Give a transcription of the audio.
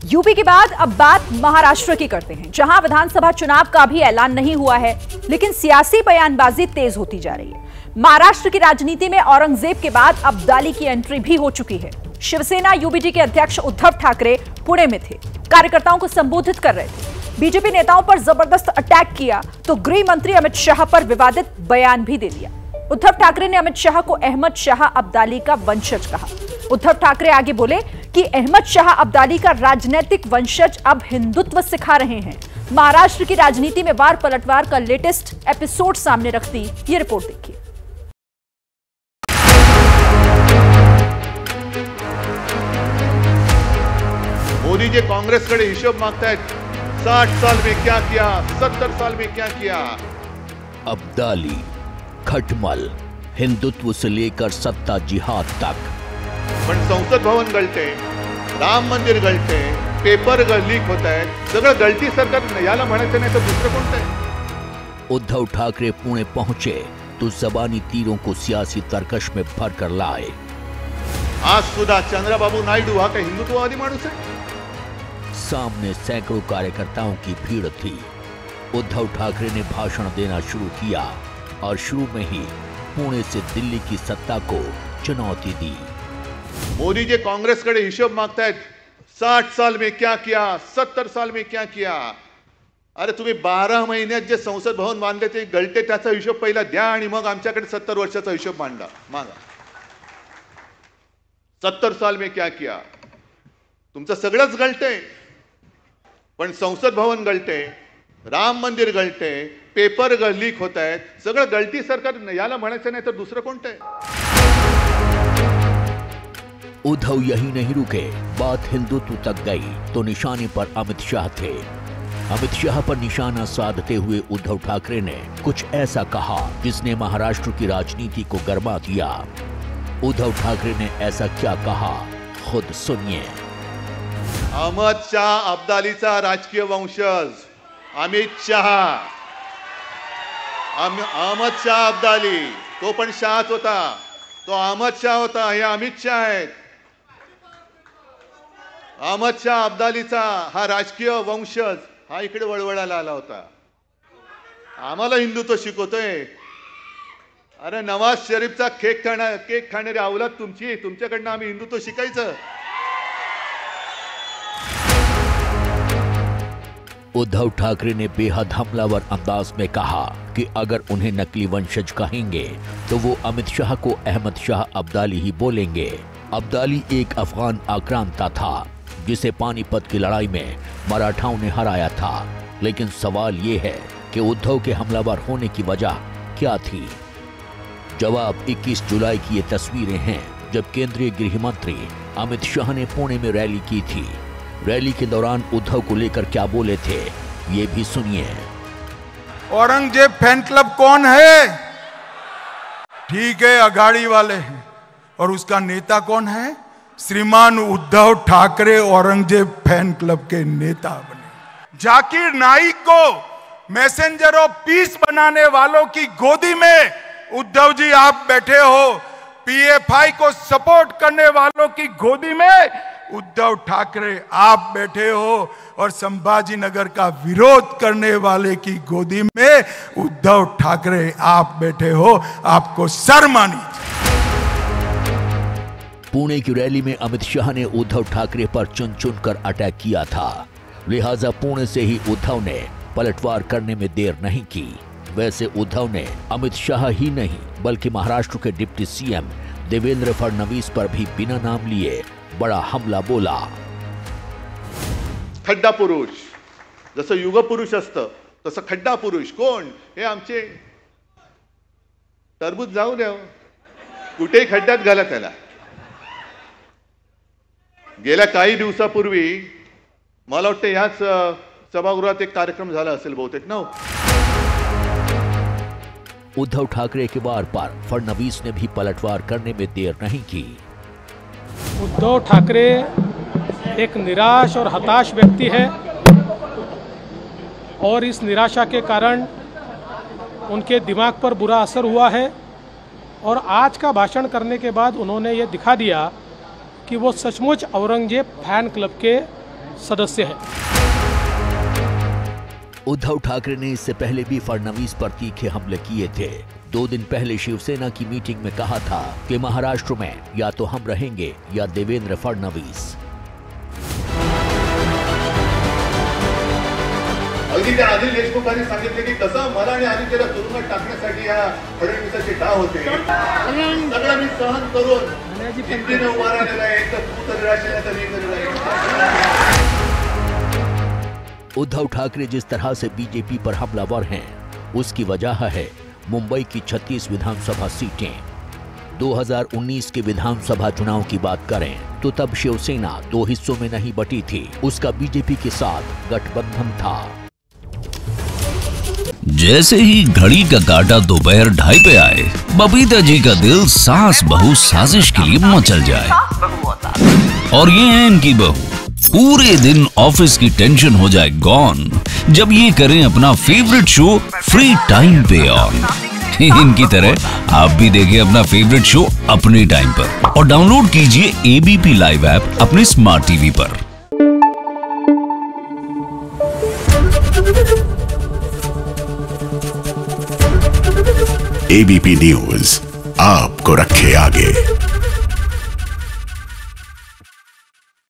UP के बाद अब बात महाराष्ट्र की करते हैं, जहां विधानसभा चुनाव का भी ऐलान नहीं हुआ है, लेकिन सियासी बयानबाजी तेज होती जा रही है। महाराष्ट्र की राजनीति में औरंगजेब के बाद अब्दाली की एंट्री भी हो चुकी है। शिवसेना यूबीटी के अध्यक्ष उद्धव ठाकरे पुणे में थे, कार्यकर्ताओं को संबोधित कर रहे थे। बीजेपी नेताओं पर जबरदस्त अटैक किया तो गृह मंत्री अमित शाह पर विवादित बयान भी दे दिया। उद्धव ठाकरे ने अमित शाह को अहमद शाह अब्दाली का वंशज कहा। उद्धव ठाकरे आगे बोले कि अहमद शाह अब्दाली का राजनीतिक वंशज अब हिंदुत्व सिखा रहे हैं। महाराष्ट्र की राजनीति में वार पलटवार का लेटेस्ट एपिसोड सामने रखती ये रिपोर्ट देखिए। मोदी जी कांग्रेसकडे हिशोब मागतायत। 60 साल में क्या किया, 70 साल में क्या किया। अब्दाली, खटमल, हिंदुत्व से लेकर सत्ता जिहाद तक। पण संसद भवन गळते, राम मंदिर गळते, पेपर लीक होत आहेत, सगळं गळती सरकार याला म्हणायचं नाही तर दुसरं कोणतं आहे। उद्धव ठाकरे पुणे पहुंचे तो जबानी तीरों को सियासी तर्कश में भरकर लाए। आज सुद्धा चंद्रबाबू नायडू हा काही हिंदुत्ववादी माणूस आहे। सामने सैकड़ों कार्यकर्ताओं की भीड़ थी। उद्धव ठाकरे ने भाषण देना शुरू किया और शुरू में ही पुणे से दिल्ली की सत्ता को चुनौती दी। मोदी जी कांग्रेसकडे हिशोब मागतायत। 60 साल में क्या किया, 70 साल में क्या किया। अरे तुम्ही 12 महिन्यात जे संसद भवन बांधले ते गळते, त्याचा हिशोब पहिला द्या आणि मग आमच्याकडे 70 वर्षाचा हिशोब मागा। 70 साल में क्या किया। तुमचं सगळंच गळते, पण संसद भवन गळते, राम मंदिर गळते, पेपर लीक होत आहेत, सगळं गळती सरकार याला म्हणायचं नाही तर दुसरं कोणतं आहे। उद्धव यही नहीं रुके, बात हिंदुत्व तक गई तो निशाने पर अमित शाह थे। अमित शाह पर निशाना साधते हुए उद्धव ठाकरे ने कुछ ऐसा कहा जिसने महाराष्ट्र की राजनीति को गरमा दिया। उद्धव ठाकरे ने ऐसा क्या कहा, खुद सुनिए। अहमद शाह अब्दालीचा राजकीय वंशज अमित शाह, अहमद शाह अब्दाली, तो पण शाहच होता, तो अहमद शाह होता, हे अमित शाह आहेत। अहमद शाह अब्दालीचा हा राजकीय वंशज हा इकडे वळवळायला आला होता। आम्हाला हिंदुत्व शिकवतोय। अरे नवाज शरीफचा केक खाणारी अवलाद तुमची, तुमच्याकडनं आम्ही हिंदुत्व शिकायचं। उद्धव ठाकरे ने बेहद हमलावर अंदाज में कहा कि अगर उन्हें नकली वंशज कहेंगे तो वो अमित शाह को अहमद शाह अब्दाली ही बोलेंगे। अब्दाली एक अफगान आक्रांता था जिसे पानीपत की लड़ाई में मराठाओं ने हराया था। लेकिन सवाल ये है कि उद्धव के हमलावर होने की वजह क्या थी। जवाब 21 जुलाई की ये तस्वीरें हैं जब केंद्रीय गृह मंत्री अमित शाह ने पुणे में रैली की थी। रैली के दौरान उद्धव को लेकर क्या बोले थे, ये भी सुनिए। औरंगजेब फैन क्लब कौन है? ठीक है, अघाड़ी वाले हैं। और उसका नेता कौन है? श्रीमान उद्धव ठाकरे औरंगजेब फैन क्लब के नेता बने। जाकिर नाइक को मैसेंजर ऑफ पीस बनाने वालों की गोदी में उद्धव जी आप बैठे हो। पीएफआई को सपोर्ट करने वालों की गोदी में उद्धव ठाकरे आप बैठे हो। और संभाजी नगर का विरोध करने वाले की गोदी में उद्धव ठाकरे आप बैठे हो। आपको शर्म आनी चाहिए। पुणे की रैली में अमित शाह ने उद्धव ठाकरे पर चुन चुन कर अटैक किया था। लिहाजा पुणे से ही उद्धव ने पलटवार करने में देर नहीं की। वैसे उद्धव ने अमित शाह ही नहीं बल्कि महाराष्ट्र के डिप्टी सीएम देवेंद्र फडणवीस पर भी बिना नाम लिए बड़ा हमला बोला। खड्डा पुरुष, जसं युग पुरुष असतं तसं खड्डा पुरुष कोण? हे आमचे टरबूज जाऊ द्या, कुठेही खड्ड्यात घाला त्याला। गेल्या काही दिवसापूर्वी मला वाटतं याच सभागृहात एक कार्यक्रम झाला असेल बहुतेक ना। उद्धव ठाकरे के वार पर फडणवीस ने भी पलटवार करने में देर नहीं की। उद्धव ठाकरे एक निराश और हताश व्यक्ति है और इस निराशा के कारण उनके दिमाग पर बुरा असर हुआ है। और आज का भाषण करने के बाद उन्होंने ये दिखा दिया कि वो सचमुच औरंगजेब फैन क्लब के सदस्य है। उद्धव ठाकरे ने इससे पहले भी फडणवीस पर तीखे हमले किए थे। 2 दिन पहले शिवसेना की मीटिंग में कहा था कि महाराष्ट्र में या तो हम रहेंगे या देवेंद्र फडणवीस। अगदी त्या अनिल देशमुखांनी सांगितले की कसं मला आणि आदित्यला तुरुंगात टाकण्यासाठी या फडणवीसाचे डाव होते, सगळं मी सहन करून जिद्दीने उभा राहिलेला आहे, तर तू तरी राहशील तर मी तरी राहील। उद्धव ठाकरे जिस तरह से बीजेपी पर हमलावर हैं, उसकी वजह है मुंबई की 36 विधानसभा सीटें। 2019 के विधानसभा चुनाव की बात करें तो तब शिवसेना 2 हिस्सों में नहीं बटी थी, उसका बीजेपी के साथ गठबंधन था। जैसे ही घड़ी का काटा दोपहर 2:30 पे आए, बबीता जी का दिल सास बहू साजिश के लिए मचल जाए। और ये है इनकी बहू, पूरे दिन ऑफिस की टेंशन हो जाए गॉन जब ये करें अपना फेवरेट शो फ्री टाइम पे ऑन। इनकी तरह आप भी देखें अपना फेवरेट शो अपने टाइम पर और डाउनलोड कीजिए एबीपी लाइव ऐप अपने स्मार्ट टीवी पर। एबीपी न्यूज आपको रखे आगे।